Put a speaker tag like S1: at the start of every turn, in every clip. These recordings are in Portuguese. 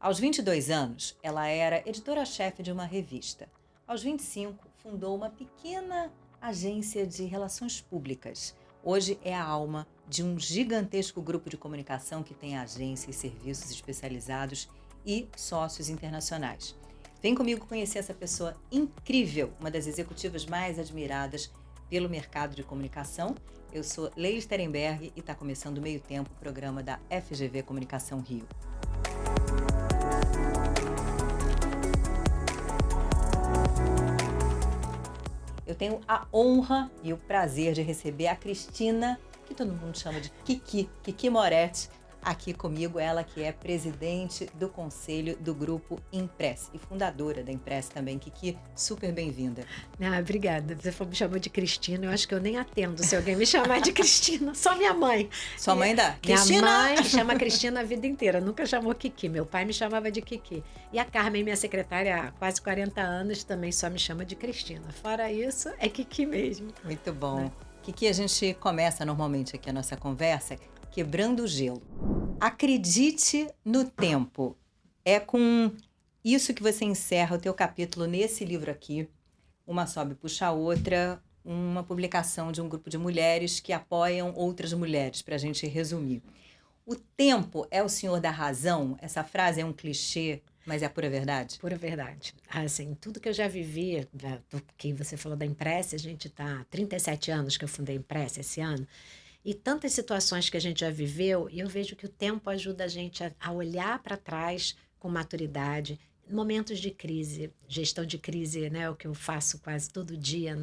S1: Aos 22 anos, ela era editora-chefe de uma revista. Aos 25, fundou uma pequena agência de relações públicas. Hoje é a alma de um gigantesco grupo de comunicação que tem agências, serviços especializados e sócios internacionais. Vem comigo conhecer essa pessoa incrível, uma das executivas mais admiradas pelo mercado de comunicação. Eu sou Leila Sterenberg e está começando o Meio Tempo, o programa da FGV Comunicação Rio. Eu tenho a honra e o prazer de receber a Cristina, que todo mundo chama de Kiki Moretti, aqui comigo, ela que é presidente do conselho do Grupo Impress e fundadora da Impress também. Kiki, super bem-vinda.
S2: Obrigada. Você me chamou de Cristina, eu acho que eu nem atendo se alguém me chamar de Cristina, só minha mãe.
S1: Sua mãe dá?
S2: Cristina? Minha mãe chama Cristina a vida inteira, nunca chamou Kiki, meu pai me chamava de Kiki. E a Carmen, minha secretária há quase 40 anos, também só me chama de Cristina. Fora isso, é Kiki mesmo.
S1: Muito bom. Kiki, a gente começa normalmente aqui a nossa conversa quebrando o gelo. Acredite no tempo. É com isso que você encerra o teu capítulo nesse livro aqui. Uma sobe puxa a outra, uma publicação de um grupo de mulheres que apoiam outras mulheres, para a gente resumir. O tempo é o senhor da razão? Essa frase é um clichê, mas é a pura verdade?
S2: Pura verdade. Assim, tudo que eu já vivi, do que você falou da Impress, a gente está há 37 anos que eu fundei a Impress esse ano, e tantas situações que a gente já viveu, e eu vejo que o tempo ajuda a gente a olhar para trás com maturidade, momentos de crise, gestão de crise, né, é o que eu faço quase todo dia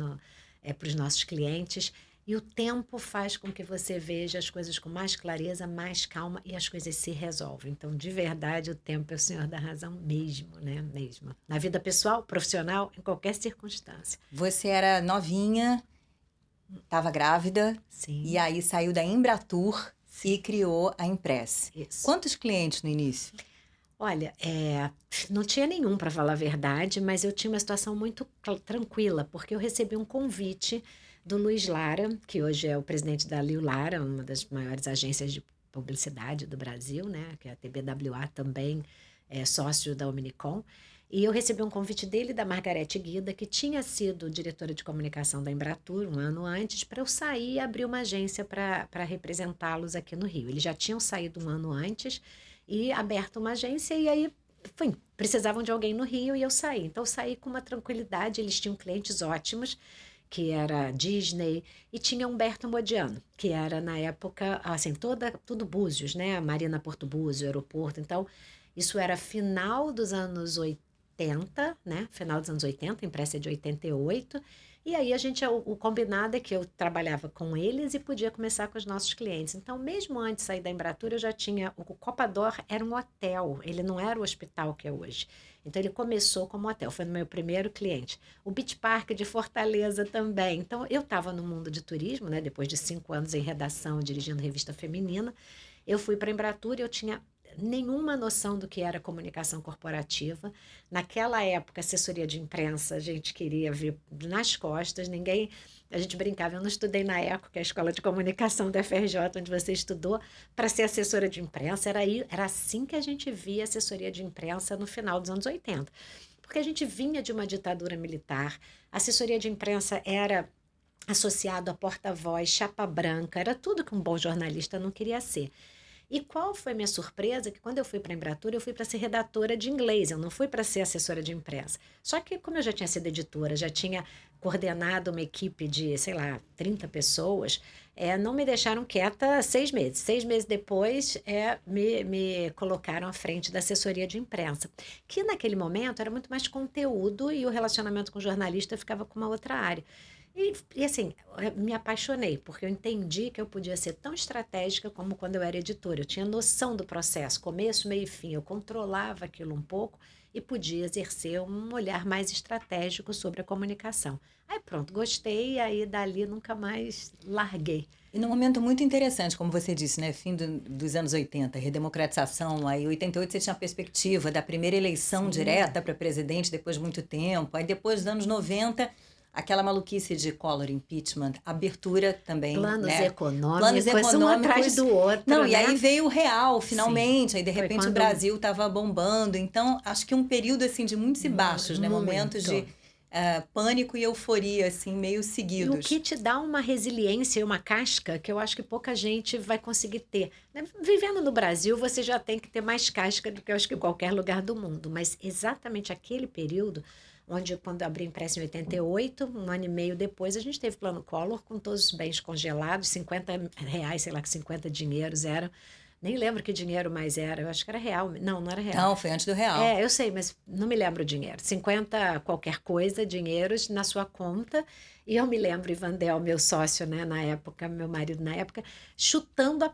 S2: para os nossos clientes, e o tempo faz com que você veja as coisas com mais clareza, mais calma, e as coisas se resolvem. Então, de verdade, o tempo é o senhor da razão mesmo, né, mesmo. Na vida pessoal, profissional, em qualquer circunstância.
S1: Você era novinha, estava grávida.
S2: Sim.
S1: E aí saiu da Embratur e criou a Impress.
S2: Isso.
S1: Quantos clientes no início?
S2: Olha, não tinha nenhum, para falar a verdade, mas eu tinha uma situação muito tranquila, porque eu recebi um convite do Luiz Lara, que hoje é o presidente da Liu Lara, uma das maiores agências de publicidade do Brasil, né, que é a TBWA também, é sócio da Omnicom. E eu recebi um convite dele e da Margarete Guida, que tinha sido diretora de comunicação da Embratur um ano antes, para eu sair e abrir uma agência para representá-los aqui no Rio. Eles já tinham saído um ano antes e aberto uma agência, e aí precisavam de alguém no Rio e eu saí. Então eu saí com uma tranquilidade, eles tinham clientes ótimos, que era Disney, e tinha Humberto Modiano, que era na época, assim, tudo Búzios, né? A Marina Porto Búzios, o aeroporto. Então, isso era final dos anos 80, né? Final dos anos 80, a Impress é de 88. E aí o combinado é que eu trabalhava com eles e podia começar com os nossos clientes. Então, mesmo antes de sair da Embratur, eu já tinha... O Copador era um hotel, ele não era o hospital que é hoje. Então, ele começou como hotel, foi o meu primeiro cliente. O Beach Park de Fortaleza também. Então, eu estava no mundo de turismo, né? Depois de 5 anos em redação, dirigindo revista feminina. Eu fui para a Embratur e eu tinha nenhuma noção do que era comunicação corporativa. Naquela época, assessoria de imprensa, a gente queria ver nas costas, a gente brincava, eu não estudei na ECO, que é a Escola de Comunicação da FRJ, onde você estudou, para ser assessora de imprensa. Era assim que a gente via assessoria de imprensa no final dos anos 80. Porque a gente vinha de uma ditadura militar, a assessoria de imprensa era associado a porta-voz, chapa branca, era tudo que um bom jornalista não queria ser. E qual foi minha surpresa? Que quando eu fui para a Embratur, eu fui para ser redatora de inglês, eu não fui para ser assessora de imprensa. Só que como eu já tinha sido editora, já tinha coordenado uma equipe de, 30 pessoas, não me deixaram quieta 6 meses. 6 meses depois, me colocaram à frente da assessoria de imprensa, que naquele momento era muito mais conteúdo e o relacionamento com o jornalista ficava com uma outra área. E assim, me apaixonei, porque eu entendi que eu podia ser tão estratégica como quando eu era editora. Eu tinha noção do processo, começo, meio e fim. Eu controlava aquilo um pouco e podia exercer um olhar mais estratégico sobre a comunicação. Aí pronto, gostei, e aí dali nunca mais larguei.
S1: E num momento muito interessante, como você disse, né? Fim dos anos 80, redemocratização, aí em 88 você tinha a perspectiva da primeira eleição direta para presidente depois de muito tempo, aí depois dos anos 90... aquela maluquice de Collor impeachment, abertura também,
S2: Planos
S1: né?
S2: econômicos, um atrás do outro,
S1: Não,
S2: né?
S1: e aí veio o real, finalmente.
S2: Sim.
S1: Aí, de
S2: Foi
S1: repente, o
S2: quando
S1: Brasil estava bombando. Então, acho que um período, assim, de muitos e baixos, né? Momentos de
S2: muito.
S1: pânico e euforia, assim, meio
S2: E o que
S1: seguidos.
S2: te dá uma resiliência e uma casca que eu acho que pouca gente vai conseguir ter, né? Vivendo no Brasil, você já tem que ter mais casca do que eu acho que em qualquer lugar do mundo. Mas exatamente aquele período, onde quando eu abri a imprensa em 88, um ano e meio depois, a gente teve plano Collor com todos os bens congelados, R$ 50, sei lá que 50 dinheiros eram. Nem lembro que dinheiro mais era, eu acho que era real. Não, não era real.
S1: Não, foi antes do real.
S2: Eu sei, mas não me lembro o dinheiro. 50 qualquer coisa, dinheiros na sua conta. E eu me lembro, Ivandel, meu sócio, né, na época, meu marido na época, chutando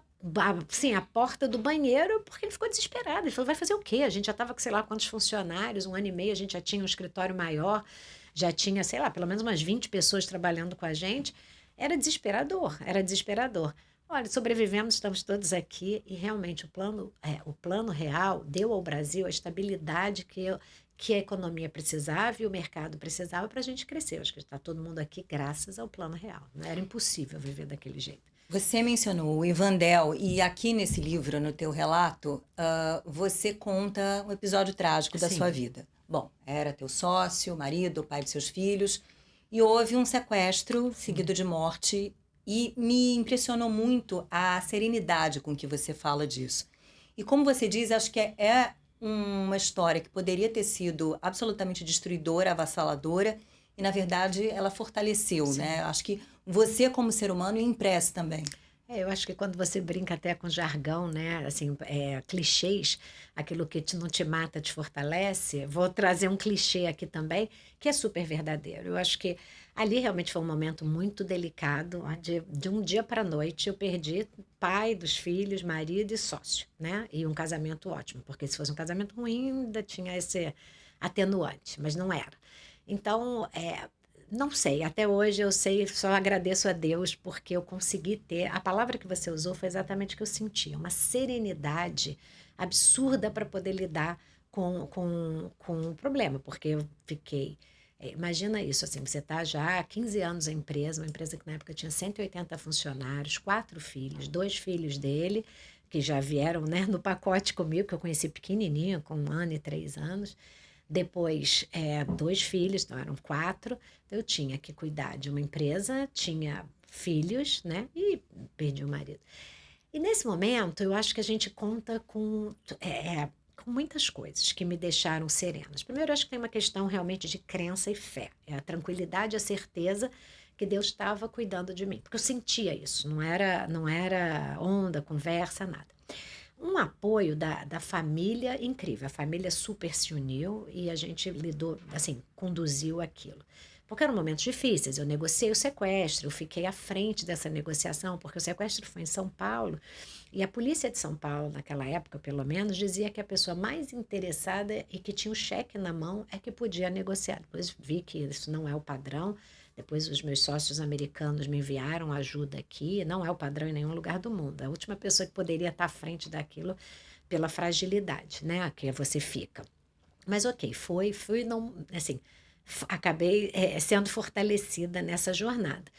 S2: assim, a porta do banheiro, porque ele ficou desesperado. Ele falou, vai fazer o quê? A gente já estava com sei lá quantos funcionários, um ano e meio, a gente já tinha um escritório maior, já tinha, sei lá, pelo menos umas 20 pessoas trabalhando com a gente. Era desesperador, era desesperador. Olha, sobrevivemos, estamos todos aqui e realmente o plano real deu ao Brasil a estabilidade que a economia precisava e o mercado precisava para a gente crescer. Acho que está todo mundo aqui graças ao plano real. Não era impossível viver daquele jeito.
S1: Você mencionou o Ivandel, e aqui nesse livro, no teu relato, você conta um episódio trágico da sua
S2: Sim.
S1: vida. Bom, era teu sócio, marido, pai de seus filhos, e houve um sequestro seguido de morte, e me impressionou muito a serenidade com que você fala disso. E como você diz, acho que é uma história que poderia ter sido absolutamente destruidora, avassaladora, e na verdade ela fortaleceu,
S2: Sim.
S1: né? Acho que você como ser humano impressa também.
S2: Eu acho que quando você brinca até com jargão, né, assim, clichês, aquilo que não te mata te fortalece, vou trazer um clichê aqui também, que é super verdadeiro. Eu acho que ali realmente foi um momento muito delicado, onde de um dia para a noite eu perdi pai dos filhos, marido e sócio, né, e um casamento ótimo, porque se fosse um casamento ruim ainda tinha esse atenuante, mas não era. Então, não sei, até hoje eu sei, só agradeço a Deus porque eu consegui ter. A palavra que você usou foi exatamente o que eu sentia, uma serenidade absurda para poder lidar com o problema, porque eu fiquei. Imagina isso, assim, você está já há 15 anos em empresa, uma empresa que na época tinha 180 funcionários, 4 filhos, 2 filhos dele, que já vieram, né, no pacote comigo, que eu conheci pequenininho, com 1 ano e 3 anos. Depois, 2 filhos, então eram 4. Então, eu tinha que cuidar de uma empresa, tinha filhos, né? E perdi o marido. E nesse momento, eu acho que a gente conta com muitas coisas que me deixaram serenas. Primeiro, eu acho que tem uma questão realmente de crença e fé. É a tranquilidade e a certeza que Deus estava cuidando de mim. Porque eu sentia isso, não era onda, conversa, nada. Um apoio da família incrível. A família super se uniu e a gente lidou, assim, conduziu aquilo. Porque eram momentos difíceis. Eu negociei o sequestro, eu fiquei à frente dessa negociação, porque o sequestro foi em São Paulo. E a polícia de São Paulo, naquela época, pelo menos, dizia que a pessoa mais interessada e que tinha o cheque na mão é que podia negociar. Depois vi que isso não é o padrão. Depois os meus sócios americanos me enviaram ajuda aqui. Não é o padrão em nenhum lugar do mundo. A última pessoa que poderia estar à frente daquilo pela fragilidade, né, que você fica. Mas ok, fui, não, assim, acabei sendo fortalecida nessa jornada.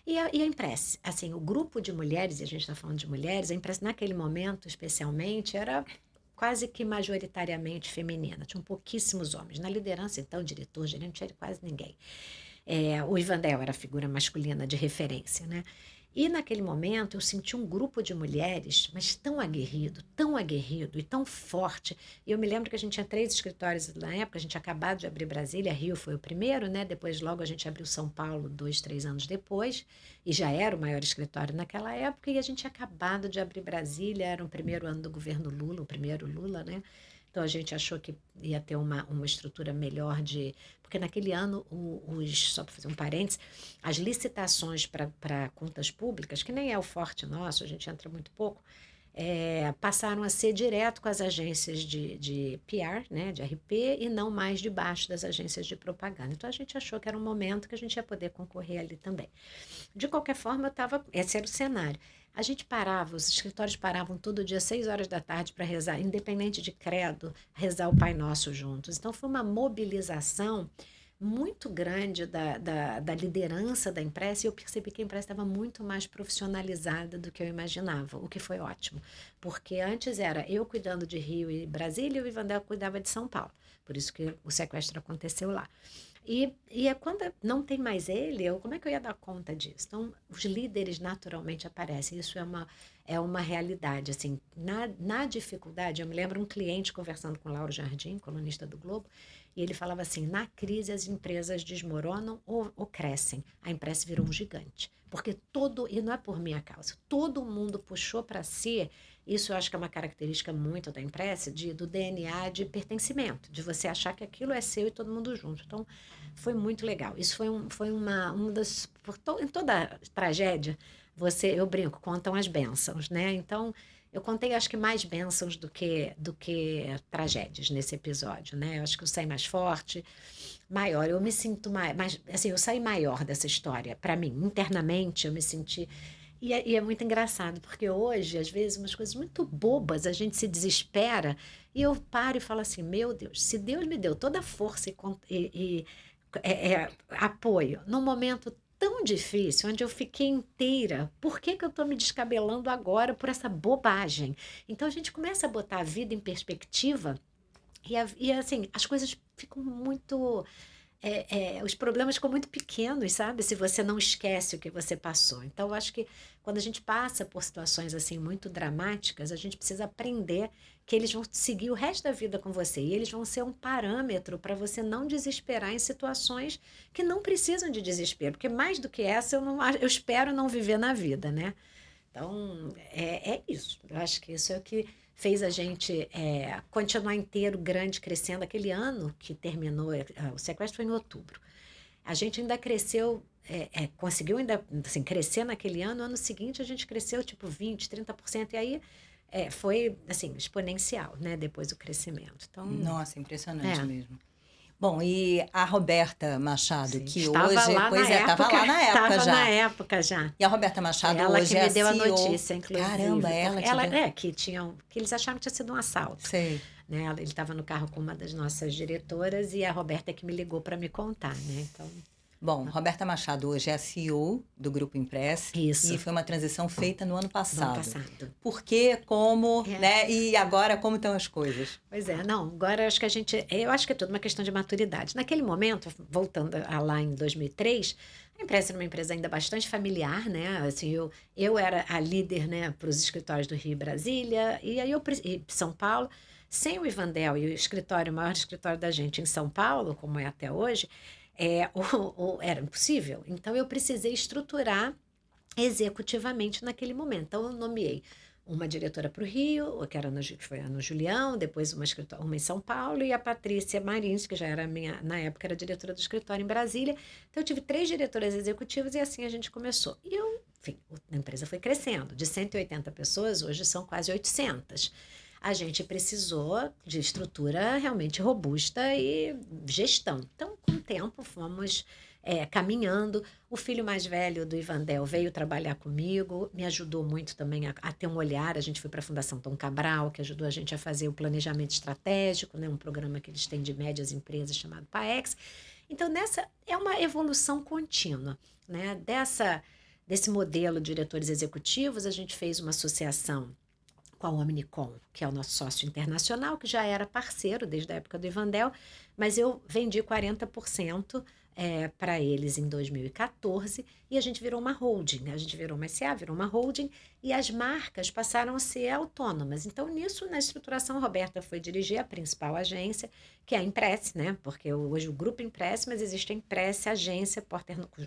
S2: E a Impress, assim, o grupo de mulheres, e a gente está falando de mulheres, a Impress naquele momento especialmente era quase que majoritariamente feminina. Tinham pouquíssimos homens. Na liderança, então, diretor, gerente, não tinha quase ninguém. O Ivandel era a figura masculina de referência, né? E naquele momento eu senti um grupo de mulheres, mas tão aguerrido e tão forte. E eu me lembro que a gente tinha 3 escritórios na época, a gente tinha acabado de abrir Brasília, Rio foi o primeiro, né? Depois logo a gente abriu São Paulo 2, 3 anos depois, e já era o maior escritório naquela época, e a gente tinha acabado de abrir Brasília, era o primeiro ano do governo Lula, o primeiro Lula, né? Então a gente achou que ia ter uma estrutura melhor de. Porque naquele ano, só para fazer um parênteses, as licitações para contas públicas, que nem é o forte nosso, a gente entra muito pouco, passaram a ser direto com as agências de PR, né, de RP, e não mais debaixo das agências de propaganda. Então a gente achou que era um momento que a gente ia poder concorrer ali também. De qualquer forma, esse era o cenário. A gente parava, os escritórios paravam todo dia, 6 horas da tarde, para rezar, independente de credo, rezar o Pai Nosso juntos. Então, foi uma mobilização muito grande da liderança da Impressa, e eu percebi que a Impressa estava muito mais profissionalizada do que eu imaginava, o que foi ótimo. Porque antes era eu cuidando de Rio e Brasília e o Ivandel cuidava de São Paulo. Por isso que o sequestro aconteceu lá. E é quando não tem mais ele, como é que eu ia dar conta disso? Então, os líderes naturalmente aparecem. Isso é uma realidade. Assim, na dificuldade, eu me lembro um cliente conversando com o Lauro Jardim, colunista do Globo, e ele falava assim: na crise as empresas desmoronam ou crescem. A Impressa virou um gigante. Porque e não é por minha causa, todo mundo puxou para si. Isso eu acho que é uma característica muito da Impressa, do DNA de pertencimento, de você achar que aquilo é seu e todo mundo junto. Então, foi muito legal. Isso foi uma das... Em toda tragédia, eu brinco, contam as bênçãos, né? Então, eu contei, acho que mais bênçãos do que tragédias nesse episódio, né? Eu acho que eu saí mais forte, maior. Eu me sinto mais assim, eu saí maior dessa história. Para mim, internamente, eu me senti... E é muito engraçado, porque hoje, às vezes, umas coisas muito bobas, a gente se desespera, e eu paro e falo assim: meu Deus, se Deus me deu toda a força e apoio num momento tão difícil, onde eu fiquei inteira, por que eu estou me descabelando agora por essa bobagem? Então a gente começa a botar a vida em perspectiva e assim, as coisas ficam muito. Os problemas ficam muito pequenos, sabe? Se você não esquece o que você passou. Então, eu acho que quando a gente passa por situações assim muito dramáticas, a gente precisa aprender que eles vão seguir o resto da vida com você. E eles vão ser um parâmetro para você não desesperar em situações que não precisam de desespero. Porque mais do que essa, eu espero não viver na vida, né? Então, é isso. Eu acho que isso é o que fez a gente continuar inteiro, grande, crescendo. Aquele ano que terminou, o sequestro foi em outubro. A gente ainda cresceu, conseguiu ainda assim, crescer naquele ano. No ano seguinte, a gente cresceu tipo 20%, 30%. E aí foi assim, exponencial, né? Depois do crescimento. Então,
S1: Nossa, impressionante
S2: é,
S1: mesmo. Bom, e a Roberta Machado,
S2: sim.
S1: que
S2: Estava
S1: hoje,
S2: lá
S1: pois
S2: na
S1: estava
S2: época,
S1: lá na época
S2: estava na
S1: já.
S2: época já.
S1: E a Roberta
S2: Foi
S1: Machado
S2: ela que
S1: hoje é
S2: me
S1: a
S2: deu a
S1: CEO.
S2: notícia,
S1: Caramba,
S2: inclusive.
S1: ela
S2: Porque
S1: te deu.
S2: que eles acharam que tinha sido um assalto.
S1: Sei.
S2: Né? Ele estava no carro com uma das nossas diretoras e a Roberta que me ligou para me contar, né? Então,
S1: Bom, Roberta Machado hoje é a CEO do Grupo Impress e
S2: isso,
S1: foi uma transição feita no ano
S2: no ano
S1: passado.
S2: passado.
S1: Por quê, como,
S2: É,
S1: né? E agora, como estão as coisas?
S2: pois é, não, agora eu acho que é tudo uma questão de maturidade. Naquele momento, voltando a lá em 2003, a empresa era uma empresa ainda bastante familiar, né? Assim, eu era a líder, né, para os escritórios do Rio e Brasília, e aí e São Paulo. Sem o Ivandel e o maior escritório da gente em São Paulo, como é até hoje, era impossível. Então, eu precisei estruturar executivamente naquele momento. Então, eu nomeei uma diretora para o Rio, que foi a Ana Julião, depois uma em São Paulo, e a Patrícia Marins, que já era na época, era diretora do escritório em Brasília. Então, eu tive 3 diretoras executivas e assim a gente começou. E enfim, a empresa foi crescendo. De 180 pessoas, hoje são quase 800. A gente precisou de estrutura realmente robusta e gestão. Então, com o tempo, fomos caminhando. O filho mais velho do Ivandel veio trabalhar comigo, me ajudou muito também a ter um olhar. A gente foi para a Fundação Tom Cabral, que ajudou a gente a fazer o planejamento estratégico, né, um programa que eles têm de médias empresas chamado PAEX. Então, é uma evolução contínua, né? Desse modelo de diretores executivos, a gente fez uma associação com a Omnicom, que é o nosso sócio internacional, que já era parceiro desde a época do Ivandel, mas eu vendi 40% para eles em 2014 e a gente virou uma holding. A gente virou uma SA, virou uma holding e as marcas passaram a ser autônomas. Então, nisso, na estruturação, a Roberta foi dirigir a principal agência, que é a Impress, né? Porque hoje o grupo Impress, mas existe a Impress, a agência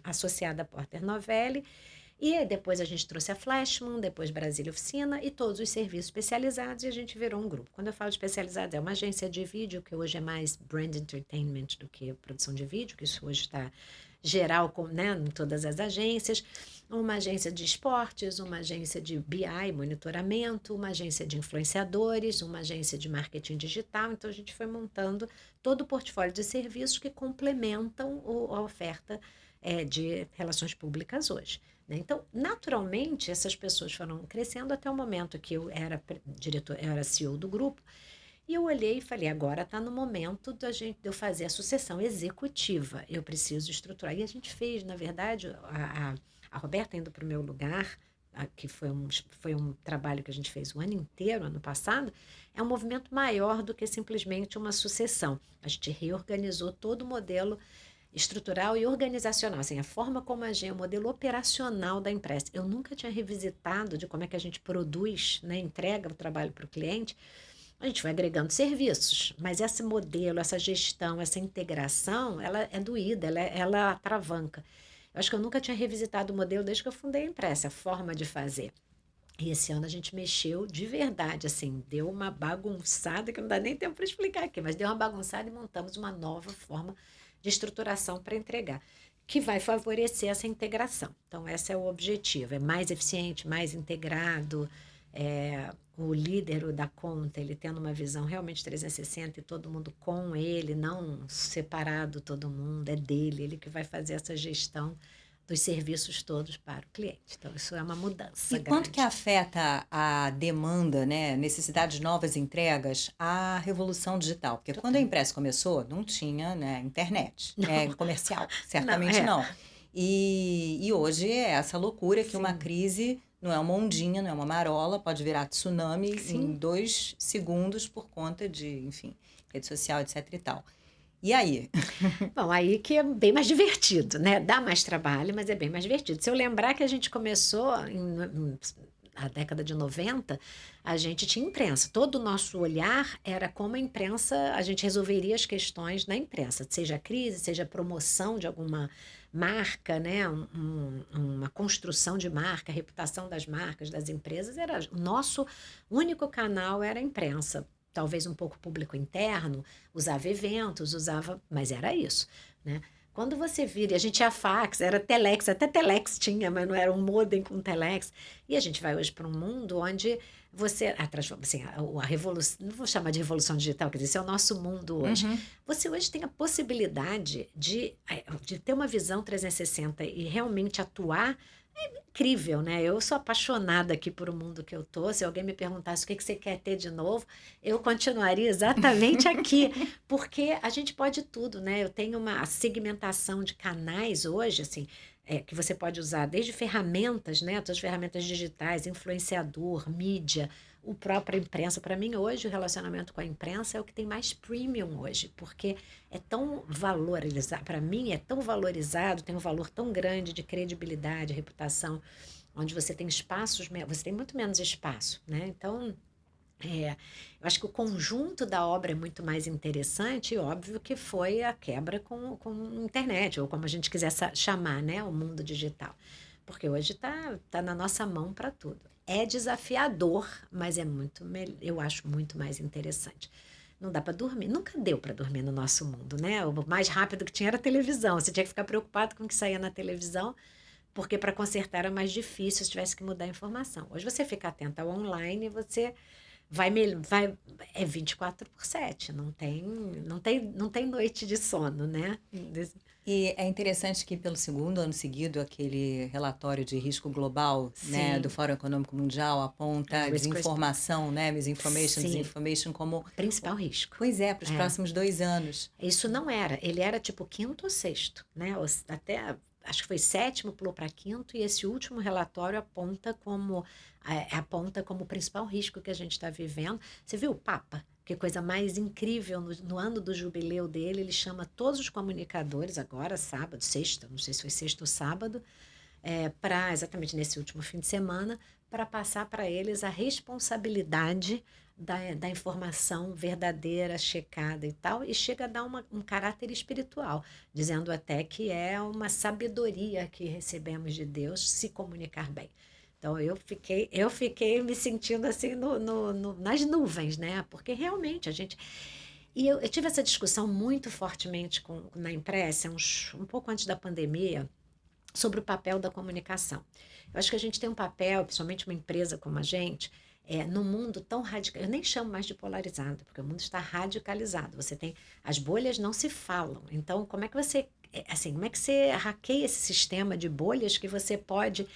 S2: associada à Porter Novelli. E depois a gente trouxe a Flashman, depois Brasília Oficina e todos os serviços especializados e a gente virou um grupo. Quando eu falo especializado, é uma agência de vídeo, que hoje é mais brand entertainment do que produção de vídeo, que isso hoje está geral, né, em todas as agências. Uma agência de esportes, uma agência de BI, monitoramento, uma agência de influenciadores, uma agência de marketing digital. Então, a gente foi montando todo o portfólio de serviços que complementam a oferta de relações públicas hoje. Então, naturalmente, essas pessoas foram crescendo até o momento que eu era CEO do grupo E eu olhei e falei, agora está no momento de eu fazer a sucessão executiva. Eu preciso estruturar. E a gente fez, na verdade, a Roberta indo para o meu lugar, que foi um trabalho que a gente fez o ano inteiro, ano passado, é um movimento maior do que simplesmente uma sucessão. A gente reorganizou todo o modelo estrutural e organizacional, assim, a forma como agir, o modelo operacional da empresa. Eu nunca tinha revisitado de como é que a gente produz, né, entrega o trabalho para o cliente. A gente vai agregando serviços, mas esse modelo, essa gestão, essa integração, ela é doída, ela atravanca. Eu acho que eu nunca tinha revisitado o modelo desde que eu fundei a empresa, a forma de fazer. E esse ano a gente mexeu de verdade, assim, deu uma bagunçada, que não dá nem tempo para explicar aqui, mas deu uma bagunçada e montamos uma nova forma de estruturação para entregar, que vai favorecer essa integração. Então, esse é o objetivo, é mais eficiente, mais integrado, o líder o da conta, ele tendo uma visão realmente 360 e todo mundo com ele, não separado todo mundo, é dele, ele que vai fazer essa gestão dos serviços todos para o cliente. Então, isso é uma mudança
S1: E quanto que
S2: grande.
S1: afeta a demanda, né, necessidade de novas entregas, a revolução digital? Porque quando a
S2: Total.
S1: Impress começou, não tinha, né, internet,
S2: Não,
S1: comercial,
S2: não,
S1: certamente não. E hoje é essa loucura que uma
S2: sim,
S1: crise não é uma ondinha, não é uma marola, pode virar tsunami em
S2: sim.
S1: 2 segundos por conta de, enfim, rede social, etc e tal. E aí?
S2: Bom, aí que é bem mais divertido, né? Dá mais trabalho, mas é bem mais divertido. Se eu lembrar que a gente começou na década de 90, a gente tinha imprensa. Todo o nosso olhar era como a imprensa, a gente resolveria as questões na imprensa, seja a crise, seja a promoção de alguma marca, né? Uma construção de marca, a reputação das marcas, das empresas, era o nosso único canal era a imprensa. Talvez um pouco público interno, usava eventos, usava, mas era isso, né? Quando você vira, e a gente tinha fax, era telex, até telex tinha, mas não era um modem com telex. E a gente vai hoje para um mundo onde você, assim, a revolução, não vou chamar de revolução digital, quer dizer, esse é o nosso mundo hoje.
S1: Uhum.
S2: Você hoje tem a possibilidade de ter uma visão 360 e realmente atuar incrível, né? Eu sou apaixonada aqui por o mundo que eu tô. Se alguém me perguntasse o que você quer ter de novo, eu continuaria exatamente aqui, porque a gente pode tudo, né? Eu tenho uma segmentação de canais hoje, assim, que você pode usar desde ferramentas, né? Todas as ferramentas digitais, influenciador, mídia, o próprio imprensa. Para mim, hoje, o relacionamento com a imprensa é o que tem mais premium hoje, porque é tão valorizado, para mim, é tão valorizado, tem um valor tão grande de credibilidade, reputação, onde você tem espaços, você tem muito menos espaço, né? Então, eu acho que o conjunto da obra é muito mais interessante e óbvio que foi a quebra com a internet, ou como a gente quiser chamar, né? O mundo digital. Porque hoje tá na nossa mão para tudo. É desafiador, mas eu acho muito mais interessante. Não dá para dormir, nunca deu para dormir no nosso mundo, né? O mais rápido que tinha era a televisão. Você tinha que ficar preocupado com o que saía na televisão, porque para consertar era mais difícil se tivesse que mudar a informação. Hoje você fica atento ao online, você vai é 24/7, não tem noite de sono, né?
S1: E é interessante que pelo segundo ano seguido, aquele relatório de risco global, né, do
S2: Sim,
S1: Fórum Econômico Mundial aponta a
S2: risk response.
S1: desinformação, né, misinformation,
S2: Sim,
S1: disinformation como,
S2: principal risco.
S1: pois é, para os
S2: É.
S1: próximos 2 anos.
S2: Isso não era, ele era tipo quinto ou sexto, né? Até acho que foi sétimo, pulou para quinto, e esse último relatório aponta como o principal risco que a gente está vivendo. Você viu o Papa? Que coisa mais incrível, no ano do jubileu dele, ele chama todos os comunicadores, agora, sábado, sexta, não sei se foi sexta ou sábado, para exatamente nesse último fim de semana, para passar para eles a responsabilidade da informação verdadeira, checada e tal, e chega a dar um caráter espiritual, dizendo até que é uma sabedoria que recebemos de Deus se comunicar bem. Então eu fiquei me sentindo assim nas nuvens, né? Porque realmente a gente. E eu tive essa discussão muito fortemente na imprensa, um pouco antes da pandemia, sobre o papel da comunicação. Eu acho que a gente tem um papel, principalmente uma empresa como a gente, num mundo tão radical. Eu nem chamo mais de polarizado, porque o mundo está radicalizado. Você tem. As bolhas não se falam. Então, como é que você. Assim, como é que você hackeia esse sistema de bolhas que você pode.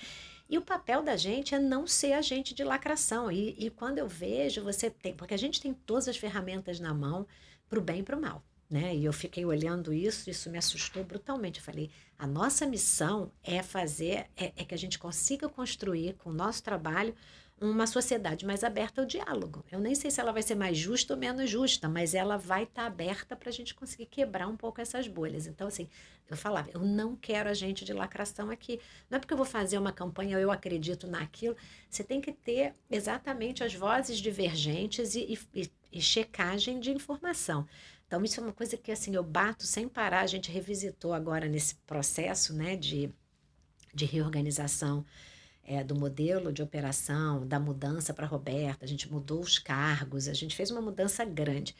S2: E o papel da gente é não ser agente de lacração. E quando eu vejo, você tem. Porque a gente tem todas as ferramentas na mão para o bem e para o mal. Né? E eu fiquei olhando isso me assustou brutalmente. Eu falei, a nossa missão é fazer, é que a gente consiga construir com o nosso trabalho uma sociedade mais aberta ao diálogo. Eu nem sei se ela vai ser mais justa ou menos justa, mas ela vai estar aberta para a gente conseguir quebrar um pouco essas bolhas. Então, assim, eu falava, eu não quero agente de lacração aqui. Não é porque eu vou fazer uma campanha, eu acredito naquilo. Você tem que ter exatamente as vozes divergentes e checagem de informação. Então, isso é uma coisa que, assim, eu bato sem parar. A gente revisitou agora nesse processo, né, de reorganização do modelo de operação, da mudança para a Roberta. A gente mudou os cargos, a gente fez uma mudança grande.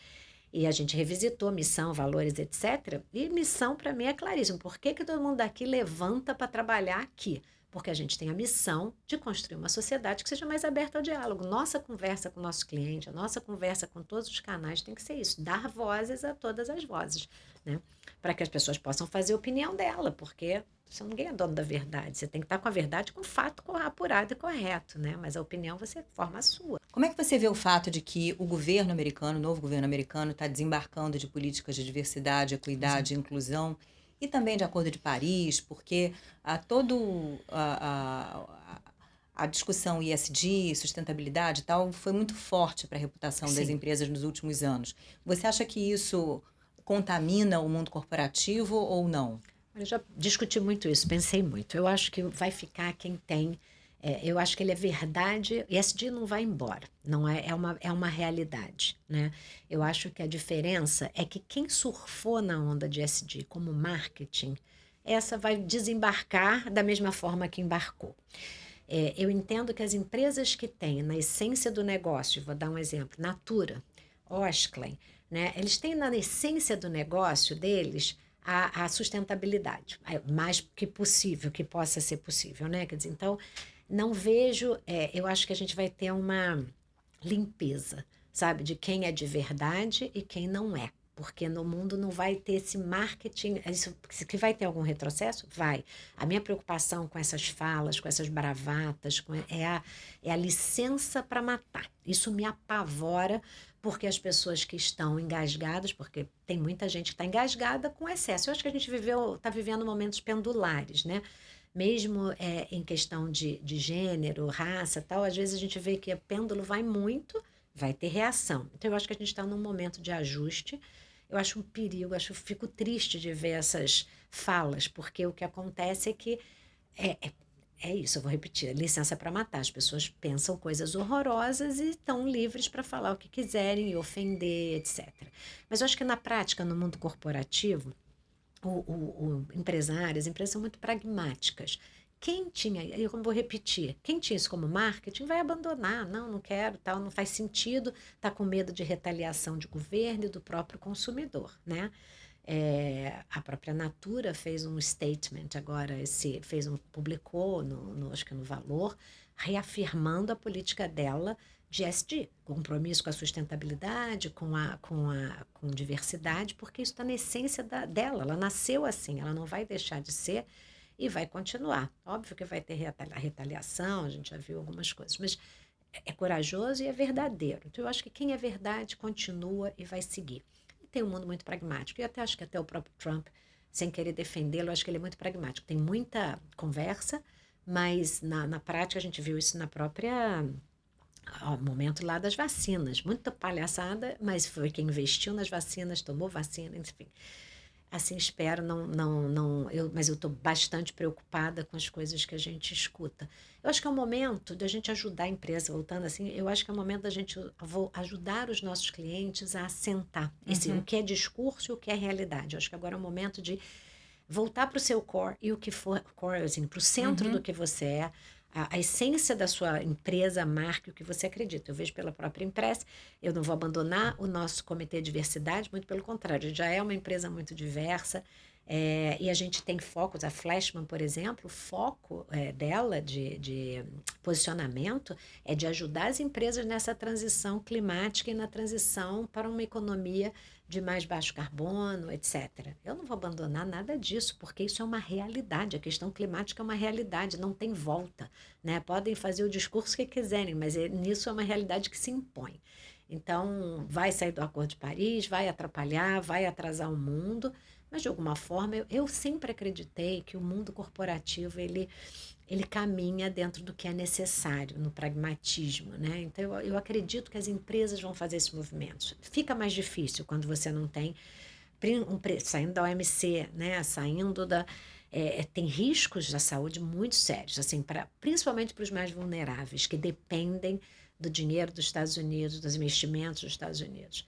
S2: E a gente revisitou missão, valores, etc. E missão, para mim, é claríssimo. Por que todo mundo daqui levanta para trabalhar aqui? Porque a gente tem a missão de construir uma sociedade que seja mais aberta ao diálogo. Nossa conversa com o nosso cliente, a nossa conversa com todos os canais tem que ser isso, dar vozes a todas as vozes, né? Para que as pessoas possam fazer a opinião dela, porque ninguém é dono da verdade. Você tem que estar com a verdade, com o fato apurado e correto, né? Mas a opinião você forma a sua.
S1: Como é que você vê o fato de que o governo americano, o novo governo americano, está desembarcando de políticas de diversidade, equidade e inclusão, e também de Acordo de Paris, porque a discussão ESG, sustentabilidade e tal, foi muito forte para a reputação das
S2: Sim.
S1: empresas nos últimos anos. Você acha que isso contamina o mundo corporativo ou não?
S2: Eu já discuti muito isso, pensei muito. Eu acho que vai ficar quem tem. Eu acho que ele é verdade. E esse dia não vai embora. Não é, é uma realidade, né? Eu acho que a diferença é que quem surfou na onda de SD como marketing, essa vai desembarcar da mesma forma que embarcou. Eu entendo que as empresas que têm na essência do negócio, vou dar um exemplo, Natura, Osklen, né? Eles têm na essência do negócio deles a sustentabilidade, mais que possível, que possa ser possível, né? Quer dizer, então, não vejo, eu acho que a gente vai ter uma limpeza, sabe, de quem é de verdade e quem não é. Porque no mundo não vai ter esse marketing. Isso, que vai ter algum retrocesso? Vai. A minha preocupação com essas falas, com essas bravatas, é a licença para matar. Isso me apavora, porque as pessoas que estão engasgadas, porque tem muita gente que está engasgada com excesso. Eu acho que a gente está vivendo momentos pendulares, né? Mesmo em questão de gênero, raça, tal, às vezes a gente vê que o pêndulo vai muito, vai ter reação. Então, eu acho que a gente está num momento de ajuste. Eu acho um perigo, fico triste de ver essas falas, porque o que acontece é que é isso, eu vou repetir, licença para matar. As pessoas pensam coisas horrorosas e estão livres para falar o que quiserem e ofender, etc. Mas eu acho que na prática, no mundo corporativo, o empresário, as empresas são muito pragmáticas. Quem tinha, eu vou repetir, quem tinha isso como marketing vai abandonar, não quero, tal, não faz sentido, está com medo de retaliação de governo e do próprio consumidor, né? A própria Natura fez um statement agora, publicou acho que no Valor, reafirmando a política dela de ESG, compromisso com a sustentabilidade, com diversidade, porque isso está na essência dela, ela nasceu assim, ela não vai deixar de ser e vai continuar. Óbvio que vai ter retaliação, a gente já viu algumas coisas, mas é corajoso e é verdadeiro. Então, eu acho que quem é verdade continua e vai seguir. E tem um mundo muito pragmático, e acho que até o próprio Trump, sem querer defendê-lo, acho que ele é muito pragmático. Tem muita conversa, mas na prática a gente viu isso na própria momento lá das vacinas. Muita palhaçada, mas foi quem investiu nas vacinas, tomou vacina, enfim. Assim, espero, mas eu estou bastante preocupada com as coisas que a gente escuta. Eu acho que é o momento da gente ajudar a empresa, voltando assim, eu acho que é o momento da gente ajudar os nossos clientes a assentar o que é discurso e o que é realidade. Eu acho que agora é o momento de voltar para o seu core e o que for core, assim, para o centro do que você é, a essência da sua empresa, marca, o que você acredita. Eu vejo pela própria Impress, eu não vou abandonar o nosso comitê de diversidade, muito pelo contrário, a gente já é uma empresa muito diversa, e a gente tem focos, a Flashman, por exemplo, o foco dela de posicionamento é de ajudar as empresas nessa transição climática e na transição para uma economia de mais baixo carbono, etc. Eu não vou abandonar nada disso, porque isso é uma realidade. A questão climática é uma realidade, não tem volta, né? Podem fazer o discurso que quiserem, mas nisso é uma realidade que se impõe. Então, vai sair do Acordo de Paris, vai atrapalhar, vai atrasar o mundo, mas de alguma forma eu sempre acreditei que o mundo corporativo ele caminha dentro do que é necessário, no pragmatismo, né? Então, eu acredito que as empresas vão fazer esses movimentos. Fica mais difícil quando você não tem, saindo da OMC, né? Saindo da... tem riscos da saúde muito sérios, assim, principalmente para os mais vulneráveis, que dependem do dinheiro dos Estados Unidos, dos investimentos dos Estados Unidos.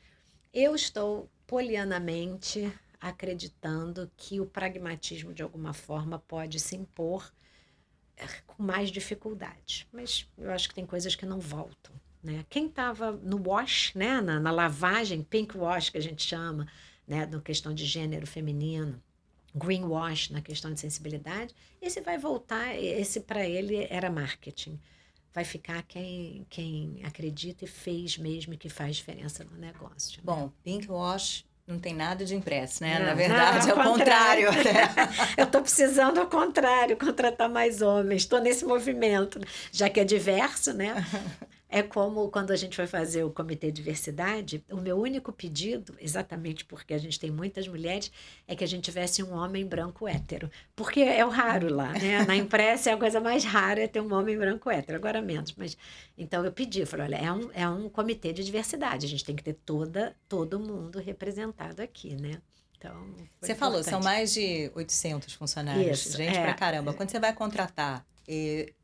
S2: Eu estou polianamente acreditando que o pragmatismo, de alguma forma, pode se impor com mais dificuldade. Mas eu acho que tem coisas que não voltam, né? Quem estava no wash, né? na lavagem, pink wash que a gente chama, né? Na questão de gênero feminino, greenwash na questão de sensibilidade, esse vai voltar, esse para ele era marketing. Vai ficar quem acredita e fez mesmo e que faz diferença no negócio. Né?
S1: Bom, pink wash não tem nada de impresso, né?
S2: Não,
S1: Na verdade, é o contrário.
S2: Eu estou precisando, ao contrário, contratar mais homens. Estou nesse movimento, já que é diverso, né? É como quando a gente vai fazer o Comitê de Diversidade, o meu único pedido, exatamente porque a gente tem muitas mulheres, é que a gente tivesse um homem branco hétero. Porque é o raro lá, né? Na imprensa é a coisa mais rara é ter um homem branco hétero, agora menos. Mas, então eu pedi, eu falei, olha, é um comitê de diversidade, a gente tem que ter todo mundo representado aqui, né? Então,
S1: você falou, são mais de 800 funcionários,
S2: isso,
S1: gente pra caramba. Quando você vai contratar,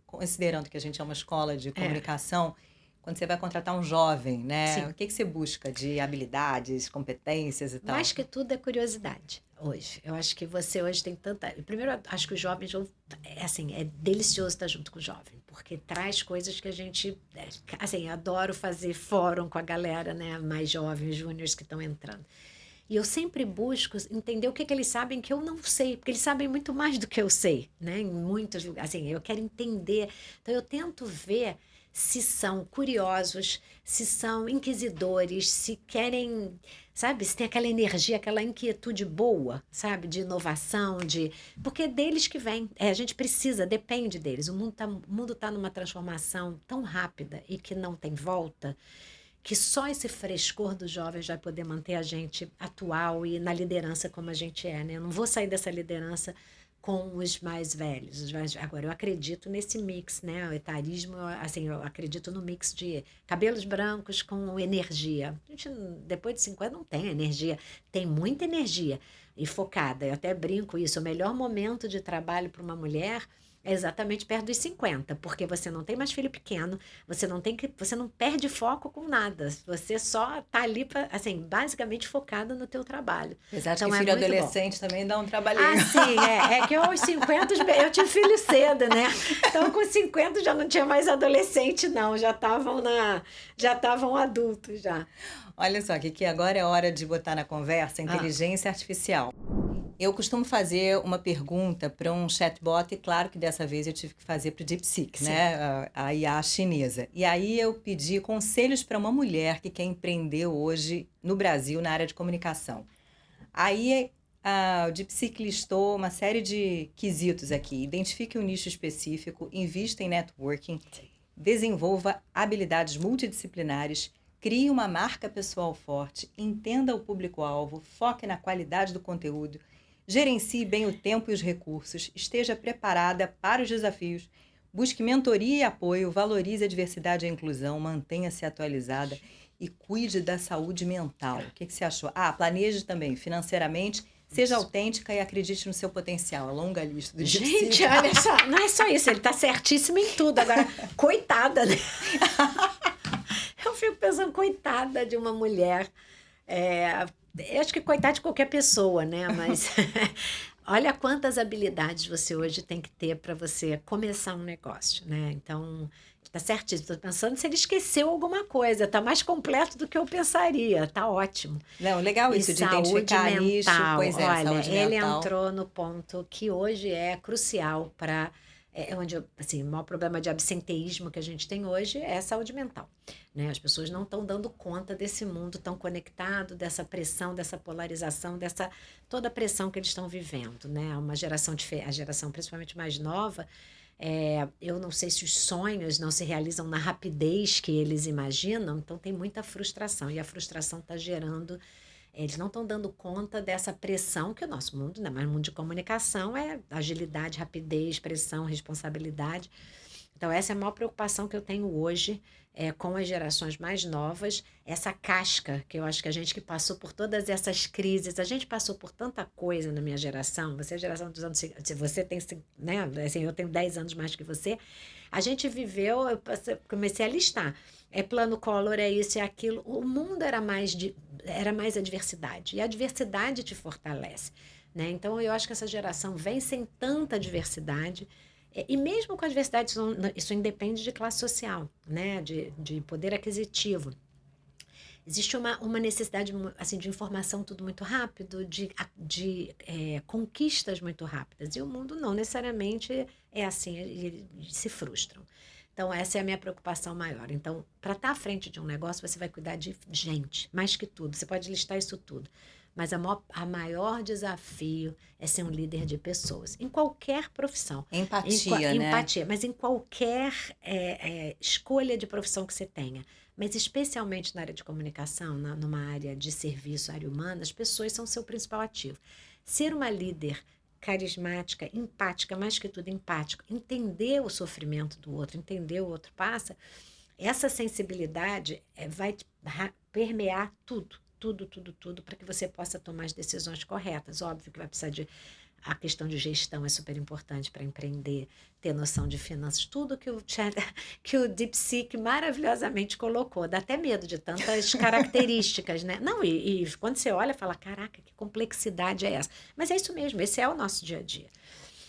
S1: considerando que a gente é uma escola de comunicação, quando você vai contratar um jovem, né?
S2: Sim.
S1: O que você busca de habilidades, competências e tal?
S2: Mais que tudo é curiosidade hoje. Eu acho que você hoje tem tanta... Primeiro, acho que os jovens vão... é delicioso estar junto com o jovem, porque traz coisas que a gente... Assim, adoro fazer fórum com a galera, né? Mais jovens, júniores que estão entrando. E eu sempre busco entender o que eles sabem que eu não sei, porque eles sabem muito mais do que eu sei, né? Em muitos lugares. Assim, eu quero entender. Então, eu tento ver se são curiosos, se são inquisidores, se querem, sabe, se tem aquela energia, aquela inquietude boa, sabe, de inovação, porque é deles que vem. A gente precisa, depende deles. O mundo tá numa transformação tão rápida e que não tem volta, que só esse frescor dos jovens vai poder manter a gente atual e na liderança como a gente é, né? Eu não vou sair dessa liderança com os mais velhos. Agora, eu acredito nesse mix, né? O etarismo, assim, eu acredito no mix de cabelos brancos com energia. A gente, depois de 50, não tem energia. Tem muita energia e focada. Eu até brinco isso. O melhor momento de trabalho para uma mulher é exatamente perto dos 50, porque você não tem mais filho pequeno, você não perde foco com nada, você só tá ali, assim, basicamente focada no teu trabalho.
S1: Apesar de que filho adolescente também dá um trabalhinho.
S2: Ah, sim, é que aos 50, eu tive filho cedo, né? Então, com 50 já não tinha mais adolescente, não, já estavam adultos, já.
S1: Olha só, que agora é hora de botar na conversa a inteligência artificial. Eu costumo fazer uma pergunta para um chatbot, e claro que dessa vez eu tive que fazer para o DeepSeek, né? A IA chinesa. E aí eu pedi conselhos para uma mulher que quer empreender hoje no Brasil na área de comunicação. Aí o DeepSeek listou uma série de quesitos aqui. Identifique um nicho específico, invista em networking, desenvolva habilidades multidisciplinares, crie uma marca pessoal forte, entenda o público-alvo, foque na qualidade do conteúdo, gerencie bem o tempo e os recursos, esteja preparada para os desafios, busque mentoria e apoio, valorize a diversidade e a inclusão, mantenha-se atualizada e cuide da saúde mental. O que você achou? Planeje também financeiramente, seja autêntica e acredite no seu potencial. A longa lista do
S2: Gente, olha só, não é só isso, ele tá certíssimo em tudo. Agora, coitada, né? Eu fico pensando, coitada de uma mulher. Eu acho que coitada de qualquer pessoa, né? Mas olha quantas habilidades você hoje tem que ter para você começar um negócio, né? Então, tá certíssimo. Estou pensando se ele esqueceu alguma coisa. Tá mais completo do que eu pensaria. Tá ótimo.
S1: Não, legal isso de identificar nicho. Pois é,
S2: olha,
S1: saúde
S2: ele
S1: mental.
S2: entrou no ponto que hoje é crucial para onde, assim, o maior problema de absenteísmo que a gente tem hoje é a saúde mental, né? As pessoas não estão dando conta desse mundo tão conectado, dessa pressão, dessa polarização, dessa toda a pressão que eles estão vivendo, né? Uma geração a geração principalmente mais nova, eu não sei se os sonhos não se realizam na rapidez que eles imaginam, então tem muita frustração, e a frustração está gerando. Eles não estão dando conta dessa pressão que o nosso mundo, né? Mas o mundo de comunicação é agilidade, rapidez, pressão, responsabilidade. Então, essa é a maior preocupação que eu tenho hoje com as gerações mais novas, essa casca que eu acho que a gente que passou por todas essas crises, a gente passou por tanta coisa na minha geração, você é a geração dos anos, se você tem, né, assim, eu tenho 10 anos mais que você, a gente viveu, comecei a listar, plano Collor, é isso e aquilo, o mundo era mais a diversidade, e a diversidade te fortalece, né? Então, eu acho que essa geração vem sem tanta diversidade. E mesmo com a diversidade, isso independe de classe social, né? De poder aquisitivo. Existe uma necessidade assim, de informação tudo muito rápido, de conquistas muito rápidas. E o mundo não necessariamente é assim, eles se frustram. Então, essa é a minha preocupação maior. Então, para estar à frente de um negócio, você vai cuidar de gente, mais que tudo. Você pode listar isso tudo. Mas a maior desafio é ser um líder de pessoas, em qualquer profissão.
S1: Empatia, né?
S2: Empatia, mas em qualquer escolha de profissão que você tenha. Mas especialmente na área de comunicação, numa área de serviço, área humana, as pessoas são seu principal ativo. Ser uma líder carismática, empática, mais que tudo empática, entender o sofrimento do outro, entender o outro passa, essa sensibilidade vai permear tudo, para que você possa tomar as decisões corretas. Óbvio que vai precisar a questão de gestão é super importante para empreender, ter noção de finanças, tudo que o DeepSeek maravilhosamente colocou. Dá até medo de tantas características, né? Não, e quando você olha, fala, caraca, que complexidade é essa? Mas é isso mesmo, esse é o nosso dia a dia.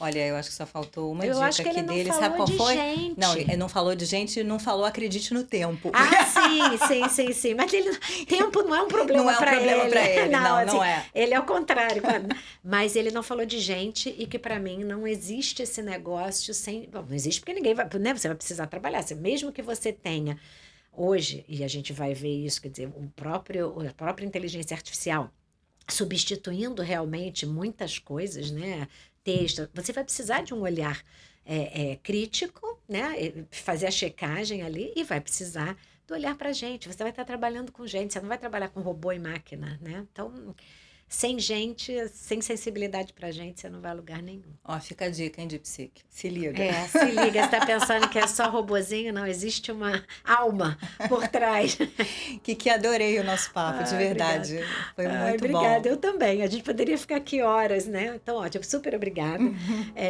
S1: Olha, eu acho que só faltou uma
S2: Eu
S1: dica
S2: acho que
S1: aqui
S2: ele não
S1: dele.
S2: falou
S1: Sabe qual
S2: de
S1: foi?
S2: gente.
S1: Não, ele não falou de gente e não falou acredite no tempo.
S2: Ah, sim. Mas tempo não é um problema
S1: Não é um
S2: para
S1: problema
S2: ele.
S1: para ele. Não,
S2: assim,
S1: não é.
S2: Ele é o contrário. Mas ele não falou de gente e que para mim não existe esse negócio sem... Bom, não existe porque ninguém vai... Né, você vai precisar trabalhar. Mesmo que você tenha hoje, e a gente vai ver isso, quer dizer, a própria inteligência artificial substituindo realmente muitas coisas, né? Texto, você vai precisar de um olhar crítico, né? Fazer a checagem ali e vai precisar do olhar para gente. Você vai estar trabalhando com gente, você não vai trabalhar com robô e máquina, né? Então, sem gente, sem sensibilidade para gente, você não vai a lugar nenhum.
S1: Ó, fica a dica, hein, DeepSeek? Se liga.
S2: Se liga. Você tá pensando que é só robozinho? Não, existe uma alma por trás.
S1: Que adorei o nosso papo, de verdade. Obrigada. Foi muito bom.
S2: Obrigada, eu também. A gente poderia ficar aqui horas, né? Então, ótimo, super obrigada.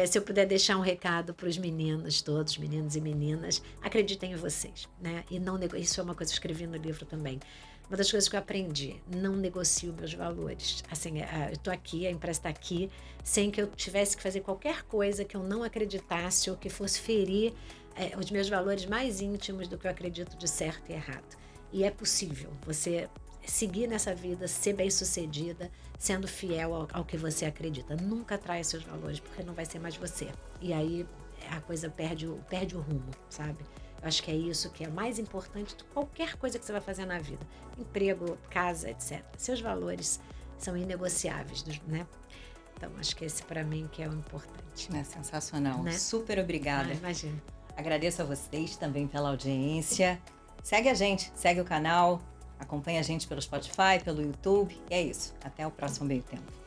S2: Se eu puder deixar um recado para os meninos todos, meninos e meninas, acreditem em vocês, né? E não isso é uma coisa que eu escrevi no livro também. Uma das coisas que eu aprendi, não negocio meus valores. Assim, eu estou aqui, a empresa está aqui, sem que eu tivesse que fazer qualquer coisa que eu não acreditasse ou que fosse ferir os meus valores mais íntimos do que eu acredito de certo e errado. E é possível você seguir nessa vida, ser bem-sucedida, sendo fiel ao que você acredita. Nunca traia seus valores, porque não vai ser mais você. E aí a coisa perde o rumo, sabe? Eu acho que é isso que é mais importante de qualquer coisa que você vai fazer na vida. Emprego, casa, etc. Seus valores são inegociáveis, né? Então, acho que esse para mim que é o importante.
S1: É sensacional.
S2: Né?
S1: Super obrigada.
S2: Imagina.
S1: Agradeço a vocês também pela audiência. Segue a gente, segue o canal, acompanha a gente pelo Spotify, pelo YouTube. E é isso. Até o próximo Meio Tempo.